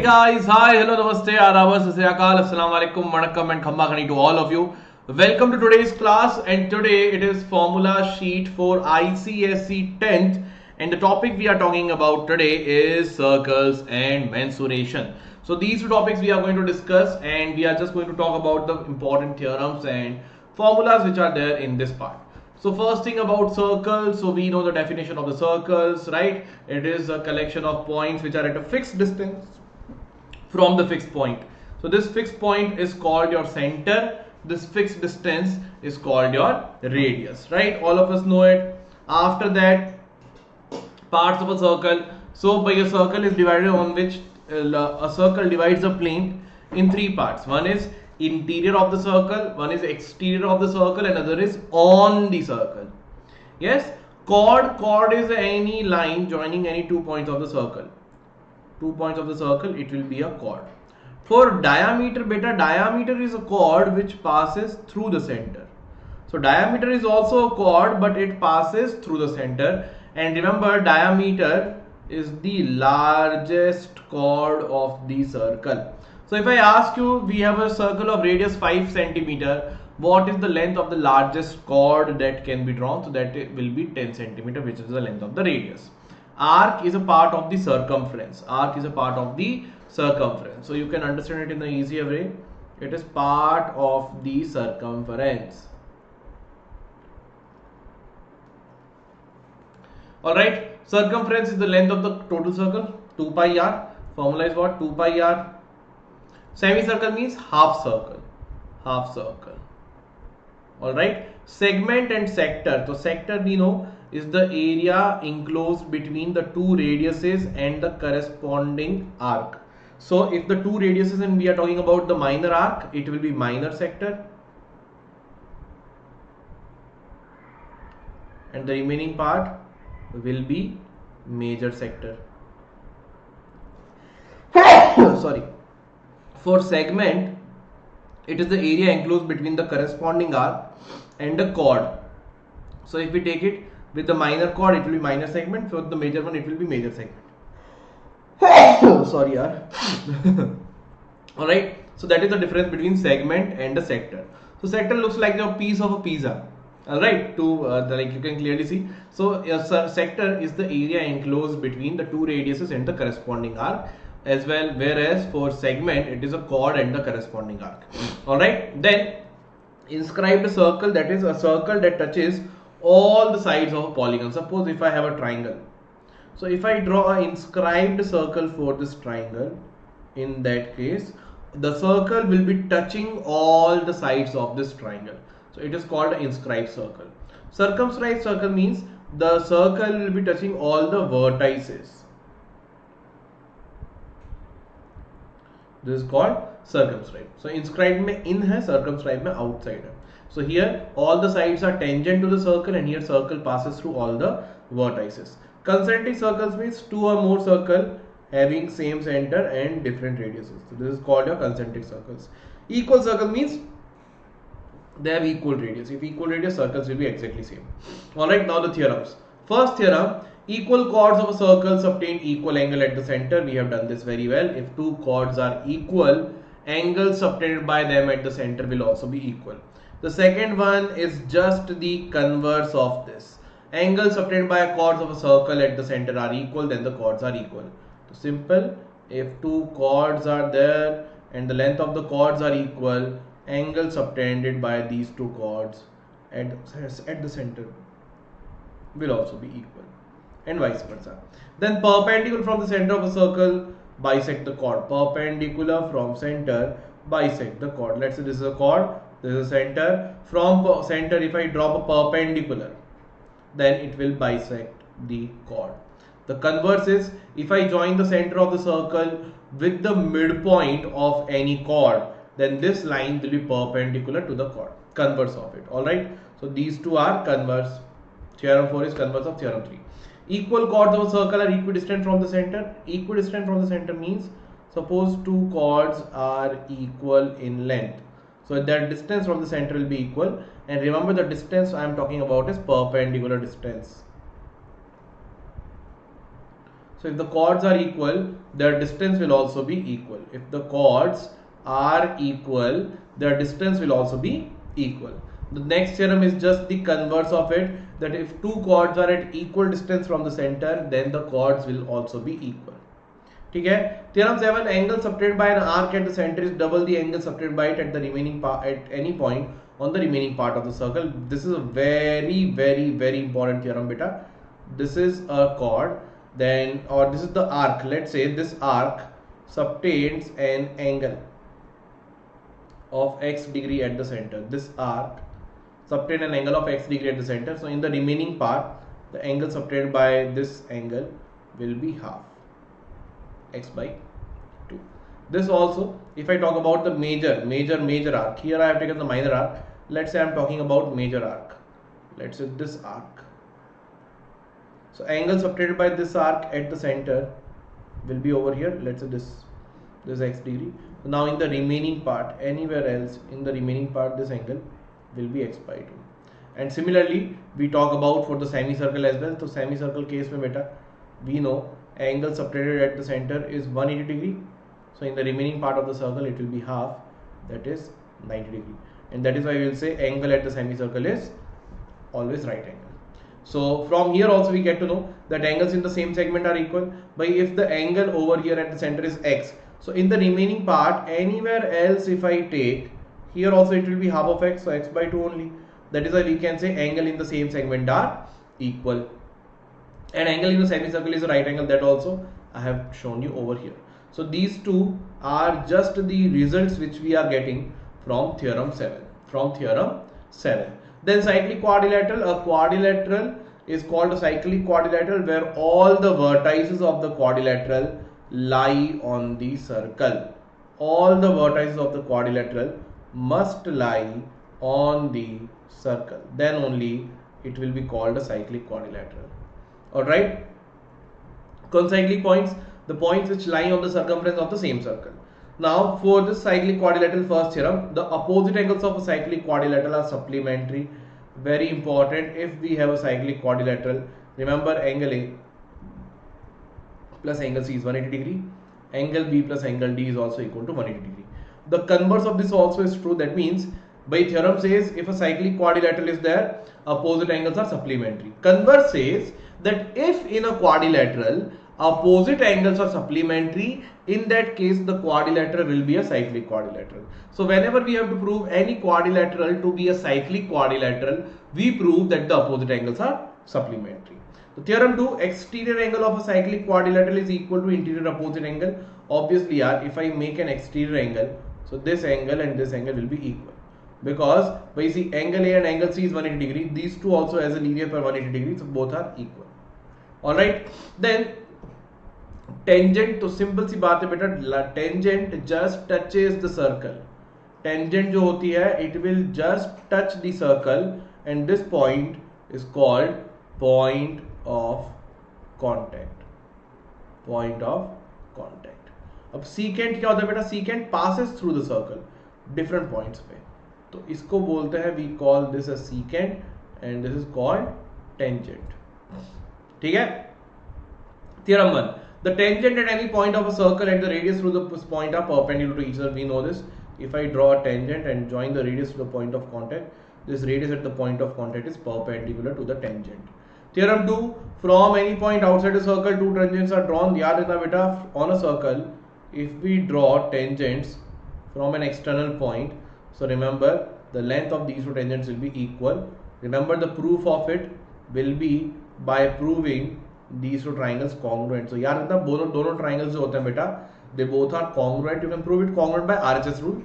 guys, hi, hello, namaste, adab, sat sri akal, assalamu alaikum, vanakkam and khamma khani to all of you. Welcome to today's class, and today it is formula sheet for ICSE 10th, and the topic we are talking about today is circles and mensuration. So these two topics we are going to discuss, and we are just going to talk about the important theorems and formulas which are there in this part. So first thing about circles, so we know the definition of the circles, right? It is a collection of points which are at a fixed distance from the fixed point. So this fixed point is called your center. This fixed distance is called your radius, right? All of us know it. After that, parts of a circle. So by a circle is divided on which a circle divides a plane in three parts. One is interior of the circle, one is exterior of the circle, and another is on the circle. Yes, chord is any line joining any 2 points of the circle. 2 points of the circle, it will be a chord. For diameter, diameter is a chord which passes through the center. So diameter is also a chord, but it passes through the center. And remember, diameter is the largest chord of the circle. So if I ask you, we have a circle of radius 5 centimeter. What is the length of the largest chord that can be drawn? So that will be 10 centimeter, which is the length of the radius. Arc is a part of the circumference. Arc is a part of the circumference. So you can understand it in the easier way. It is part of the circumference. Alright, circumference is the length of the total circle, 2 pi r. Formula is what? 2 pi r. Semicircle means half circle. Half circle. Alright, segment and sector. So sector we know is the area enclosed between the two radiuses and the corresponding arc. So if the two radiuses, and we are talking about the minor arc, it will be minor sector, and the remaining part will be major sector. Sorry. For segment, it is the area enclosed between the corresponding arc and the chord. So if we take it with the minor chord, it will be minor segment. For the major one, it will be major segment. Sorry, yaar. Alright, so that is the difference between segment and the sector. So sector looks like a piece of a pizza. Alright, like you can clearly see. So sector is the area enclosed between the two radiuses and the corresponding arc as well, whereas for segment it is a chord and the corresponding arc. Alright, then inscribed circle, that is a circle that touches all the sides of a polygon. Suppose if I have a triangle, so if I draw an inscribed circle for this triangle, in that case the circle will be touching all the sides of this triangle. So it is called an inscribed circle. Circumscribed circle means the circle will be touching all the vertices. This is called circumscribed. So inscribed में in है, circumscribed में outside है. So here all the sides are tangent to the circle, and here circle passes through all the vertices. Concentric circles means two or more circle having same center and different radiuses. So this is called your concentric circles. Equal circle means they have equal radius. If equal radius, circles will be exactly same. Alright, now the theorems. First theorem, equal chords of a circle subtend equal angle at the center. We have done this very well. If two chords are equal, angles subtended by them at the center will also be equal. The second one is just the converse of this. Angles subtended by chords of a circle at the center are equal, then the chords are equal. So simple, if two chords are there and the length of the chords are equal, angles subtended by these two chords at the center will also be equal, and vice versa. Then perpendicular from the center of a circle bisect the chord. Perpendicular from center bisect the chord. Let's say this is a chord, this is a center. From center, if I drop a perpendicular, then it will bisect the chord. The converse is, if I join the center of the circle with the midpoint of any chord, then this line will be perpendicular to the chord. Converse of it. Alright, so these two are converse. Theorem 4 is converse of theorem 3. Equal chords of a circle are equidistant from the center. Equidistant from the center means, suppose two chords are equal in length, so that distance from the center will be equal. And remember, the distance I am talking about is perpendicular distance. So So if the chords are equal, their distance will also be equal. If the chords are equal, their distance will also be equal. The next theorem is just the converse of it, that if two chords are at equal distance from the center, then the chords will also be equal. ठीक है. Theorem 7, angle subtended by an arc at the center is double the angle subtended by it at the remaining part at any point on the remaining part of the circle. This is a very important theorem, beta. This is a chord, then, or this is the arc. Let's say this arc subtends an angle of x degree at the center. This arc subtend an angle of x degree at the center. So in the remaining part, the angle subtended by this angle will be half x by 2. This also, if I talk about the major arc, here I have taken the minor arc. Let's say I am talking about major arc. Let's say this arc. So angle subtended by this arc at the center will be over here. Let's say this x degree. So now in the remaining part, anywhere else in the remaining part, this angle will be x by 2. And similarly, we talk about for the semicircle as well. So semicircle case mein beta, we know angle subtended at the center is 180 degree. So in the remaining part of the circle, it will be half, that is 90 degree. And that is why we will say angle at the semicircle is always right angle. So from here also we get to know that angles in the same segment are equal. But if the angle over here at the center is x, so in the remaining part, anywhere else if I take, here also it will be half of x, so x by 2 only. That is why we can say angle in the same segment are equal. And angle in the semicircle is a right angle, that also I have shown you over here. So these two are just the results which we are getting from theorem 7. Then cyclic quadrilateral. A quadrilateral is called a cyclic quadrilateral where all the vertices of the quadrilateral lie on the circle. All the vertices of the quadrilateral must lie on the circle. Then only it will be called a cyclic quadrilateral. Alright. Concyclic points, the points which lie on the circumference of the same circle. Now for this cyclic quadrilateral first theorem, the opposite angles of a cyclic quadrilateral are supplementary. Very important. If we have a cyclic quadrilateral, remember angle A plus angle C is 180 degree. Angle B plus angle D is also equal to 180 degree. The converse of this also is true. That means by theorem says if a cyclic quadrilateral is there, opposite angles are supplementary. Converse says that if in a quadrilateral opposite angles are supplementary, in that case the quadrilateral will be a cyclic quadrilateral. So whenever we have to prove any quadrilateral to be a cyclic quadrilateral, we prove that the opposite angles are supplementary. So theorem 2, exterior angle of a cyclic quadrilateral is equal to interior opposite angle. Obviously if I make an exterior angle, so this angle and this angle will be equal. Because by see angle A and angle C is 180 degree, these two also as a linear pair 180 degree, so both are equal. Alright, then tangent, तो simple सी बात है बेटा, tangent just touches the circle. Tangent जो होती है, it will just touch the circle, and this point is called point of contact. Point of contact. अब secant क्या होता है बेटा? Secant passes through the circle, different points पे. तो इसको बोलते हैं, we call this as secant, and this is called tangent. ठीक है? Theorem 1. The tangent at any point of a circle at the radius through the point are perpendicular to each other. We know this. If I draw a tangent and join the radius to the point of contact, this radius at the point of contact is perpendicular to the tangent. Theorem 2. From any point outside a circle, two tangents are drawn. याद रखना बेटा, on a circle, if we draw tangents from an external point, so remember the length of these two tangents will be equal. Remember the proof of it will be by proving these two triangles congruent. So याद रखना दोनों triangles जो होते हैं बेटा, they both are congruent. You can prove it congruent by RHS rule.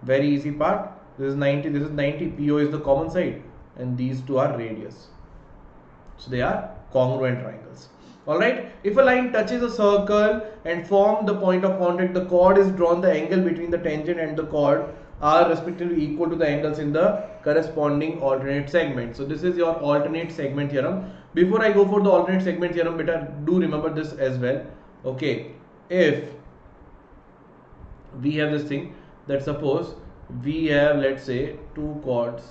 Very easy part. This is 90, this is 90. PO is the common side, and these two are radius. So they are congruent triangles. Alright. If a line touches a circle and form the point of contact, the chord is drawn. The angle between the tangent and the chord are respectively equal to the angles in the corresponding alternate segment. So this is your alternate segment theorem. Before I go for the alternate segment theorem, beta, do remember this as well. Okay, if we have this thing, that suppose we have, let's say, two chords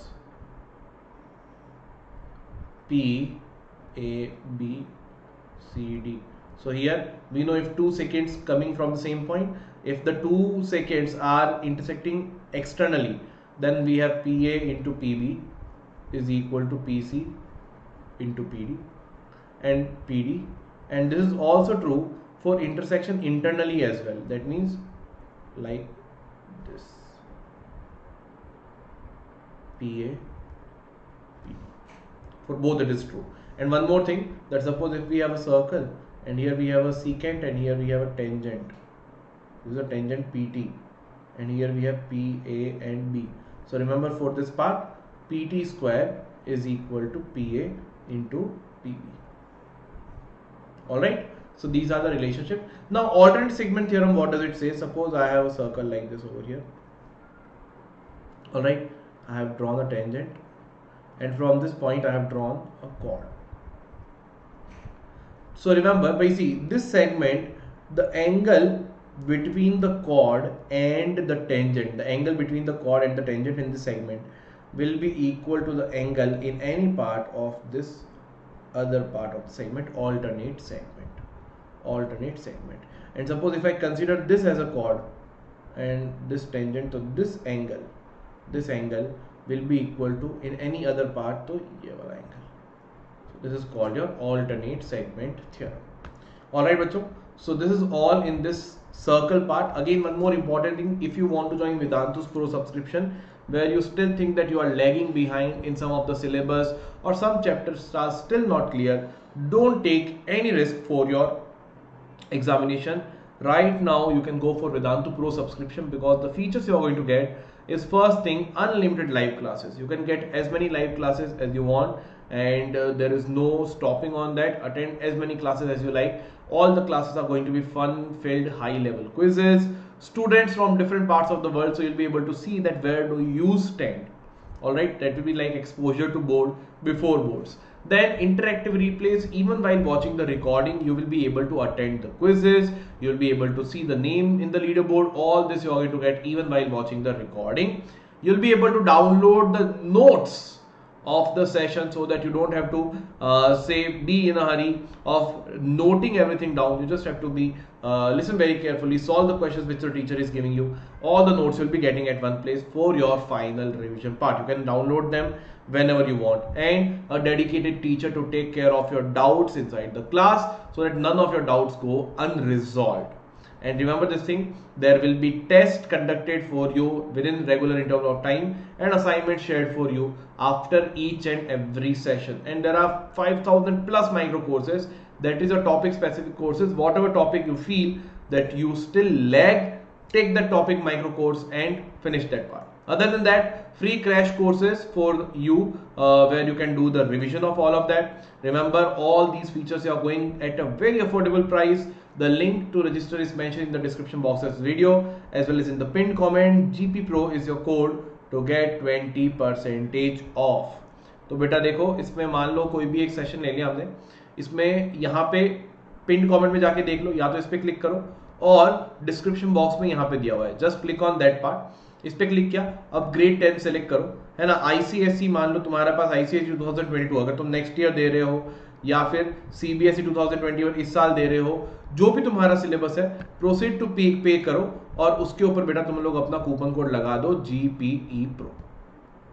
P, A, B, C, D. So here we know if 2 seconds coming from the same point, if the 2 seconds are intersecting externally, then we have PA into PB is equal to PC into PD and PD, and this is also true for intersection internally as well. That means like this, PA, PD. For both it is true. And one more thing, that suppose if we have a circle and here we have a secant and here we have a tangent. This is a tangent PT and here we have PA and B. So remember, for this part, PT square is equal to PA into PB. Alright, so these are the relationship. Now alternate segment theorem, what does it say? Suppose I have a circle like this over here. Alright, I have drawn a tangent and from this point I have drawn a chord. So remember, by see this segment, the angle between the chord and the tangent, the angle between the chord and the tangent in this segment will be equal to the angle in any part of this other part of the segment, alternate segment. And suppose if I consider this as a chord and this tangent, so this angle will be equal to in any other part to ye wala angle. So this is called your alternate segment theorem. Alright bachcho, so this is all in this circle part. Again, one more important thing, if you want to join Vedantu's Pro subscription, where you still think that you are lagging behind in some of the syllabus or some chapters are still not clear, don't take any risk for your examination. Right now you can go for Vedantu Pro subscription, because the features you are going to get is, first thing, unlimited live classes. You can get as many live classes as you want, and there is no stopping on that. Attend as many classes as you like. All the classes are going to be fun filled, high level quizzes, students from different parts of the world, so you'll be able to see that where do you stand. Alright, that will be like exposure to board before boards. Then interactive replays, even while watching the recording you will be able to attend the quizzes, you'll be able to see the name in the leaderboard. All this you are going to get even while watching the recording. You'll be able to download the notes of the session, so that you don't have to be in a hurry of noting everything down. You just have to be listen very carefully, solve the questions which the teacher is giving you. All the notes you'll be getting at one place for your final revision part. You can download them whenever you want, and a dedicated teacher to take care of your doubts inside the class, so that none of your doubts go unresolved. And remember this thing, there will be tests conducted for you within regular interval of time and assignments shared for you after each and every session. And there are 5,000 plus micro courses, that is your topic specific courses. Whatever topic you feel that you still lag, take that topic micro course and finish that part. Other than that, free crash courses for you where you can do the revision of all of that. Remember, all these features are going at a very affordable price. The link to register is mentioned in the description box of this video as well as in the pinned comment. GP Pro is your code to get 20% off. तो बेटा देखो, इसमें मान लो कोई भी एक session ले लिया हमने, इसमें यहाँ पे पिन कमेंट में जाके देख लो, या तो इस पे क्लिक करो और डिस्क्रिप्शन बॉक्स में यहाँ पे दिया हुआ है, just click on that part, इस पे क्लिक किया, अब ग्रेड 10 सेलेक्ट करो, है ना। आईसीएसई मान लो तुम्हारे पास आईसीएसई 2022, अगर तुम नेक्स्ट ईयर दे रहे हो, या फिर सीबीएसई 2021 इस साल दे रहे हो, जो भी तुम्हारा सिलेबस है, प्रोसीड टू पे करो और उसके ऊपर बेटा तुम लोग अपना कूपन कोड लगा दो GPE Pro,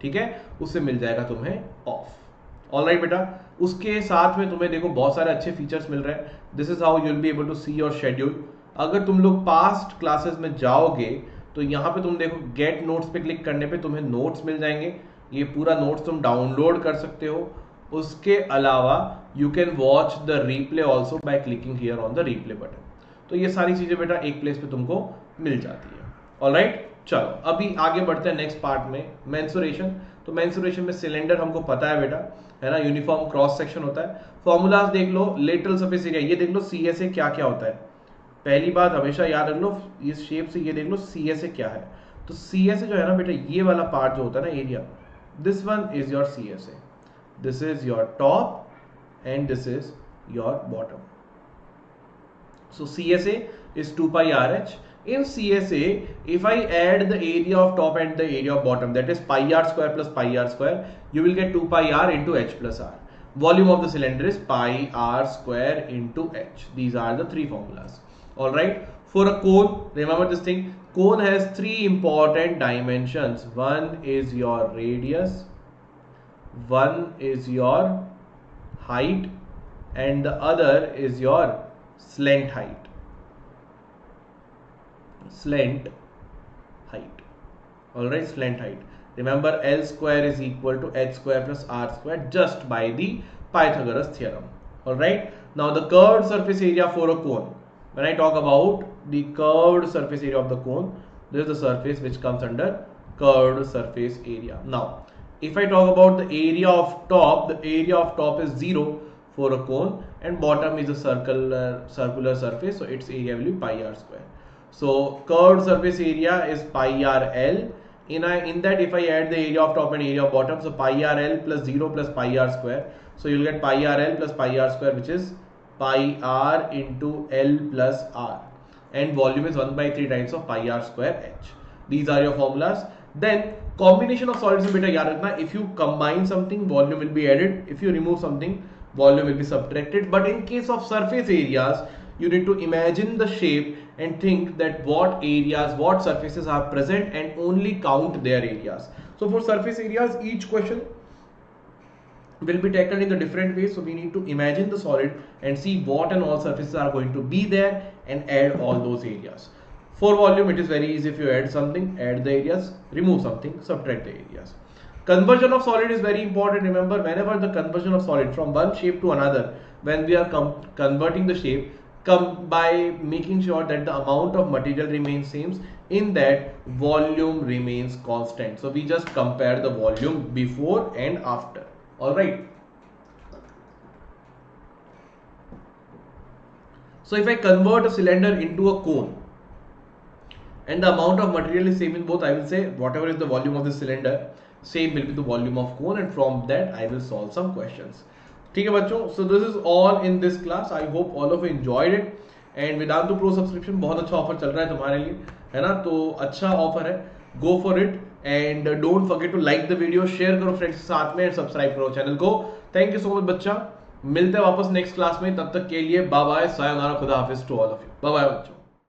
ठीक है, उससे मिल जाएगा तुम्हें ऑफ। ऑलराइट बेटा, उसके साथ में तुम्हें देखो बहुत सारे अच्छे फीचर्स मिल रहे हैं। This is how you will be able to see your schedule. अगर तुम लोग पास्ट क्लासेस में जाओगे तो यहाँ पे तुम देखो गेट नोट्स पे क्लिक करने पे तुम्हें नोट्स मिल जाएंगे, ये पूरा नोट्स तुम डाउनलोड कर सकते हो। उसके अलावा you can watch the replay also by clicking here on the replay button. तो ये सारी चीजें बेटा एक प्लेस पे तुमको मिल जाती है। ऑलराइट, चलो अभी आगे बढ़ते हैं नेक्स्ट पार्ट में, मेंसुरेशन। तो मेंसुरेशन में सिलेंडर हमको पता है बेटा, है ना, यूनिफॉर्म क्रॉस सेक्शन होता है। फॉर्मूलाज देख लो, लेटरल सरफेस एरिया, ये देख लो सीएसए क्या क्या होता है। पहली बात हमेशा याद रख लो, इस शेप से ये देख लो सीएसए क्या है। तो सीएसए जो है ना बेटा, ये वाला पार्ट जो होता है ना area, this one is your CSA, this is your top and this is your bottom. So CSA is 2 pi RH. In CSA, if I add the area of top and the area of bottom, that is pi r square plus pi r square, you will get 2 pi r into h plus r. volume of the cylinder is pi r square into h. These are the three formulas. All right. For a cone, remember this thing, cone has three important dimensions. One is your radius, one is your height, and the other is your slant height. Slant height. All right, slant height. Remember, L square is equal to h square plus r square just by the Pythagoras theorem. All right. Now the curved surface area for a cone. When I talk about the curved surface area of the cone, this is the surface which comes under curved surface area. Now, if I talk about the area of top, the area of top is 0 for a cone, and bottom is a circular surface, so its area will be pi r square. So curved surface area is pi r L. In that, if I add the area of top and area of bottom, so pi r L plus 0 plus pi r square, so you'll get pi r L plus pi r square, which is pi r into L plus r, and volume is 1 by 3 times of pi r square h. These are your formulas. Then combination of solids में बेटा याद रखना, if you combine something, volume will be added. If you remove something, volume will be subtracted. But in case of surface areas, you need to imagine the shape and think that what areas, what surfaces are present, and only count their areas. So for surface areas, each question will be tackled in the different ways. So we need to imagine the solid and see what and all surfaces are going to be there and add all those areas. For volume, it is very easy. If you add something, add the areas, remove something, subtract the areas. Conversion of solid is very important. Remember, whenever the conversion of solid from one shape to another, when we are converting the shape, come by making sure that the amount of material remains same, in that volume remains constant. So we just compare the volume before and after. All right. So if I convert a cylinder into a cone and the amount of material is same in both, I will say whatever is the volume of the cylinder, same will be the volume of cone, and from that I will solve some questions. ठीक है बच्चों, so this is all in this class. I hope all of you enjoyed it. And Vedantu Pro subscription बहुत अच्छा offer चल रहा है तुम्हारे लिए, है ना? तो अच्छा ऑफर है, go for it and don't forget to like the video, share करो फ्रेंड्स के साथ में, सब्सक्राइब करो चैनल को. थैंक यू सो मच बच्चा, मिलते हैं वापस नेक्स्ट क्लास में. तब तक के लिए बाय बाय, सायोनारा, खुदा हाफिज to all of you. Bye bye बच्चों.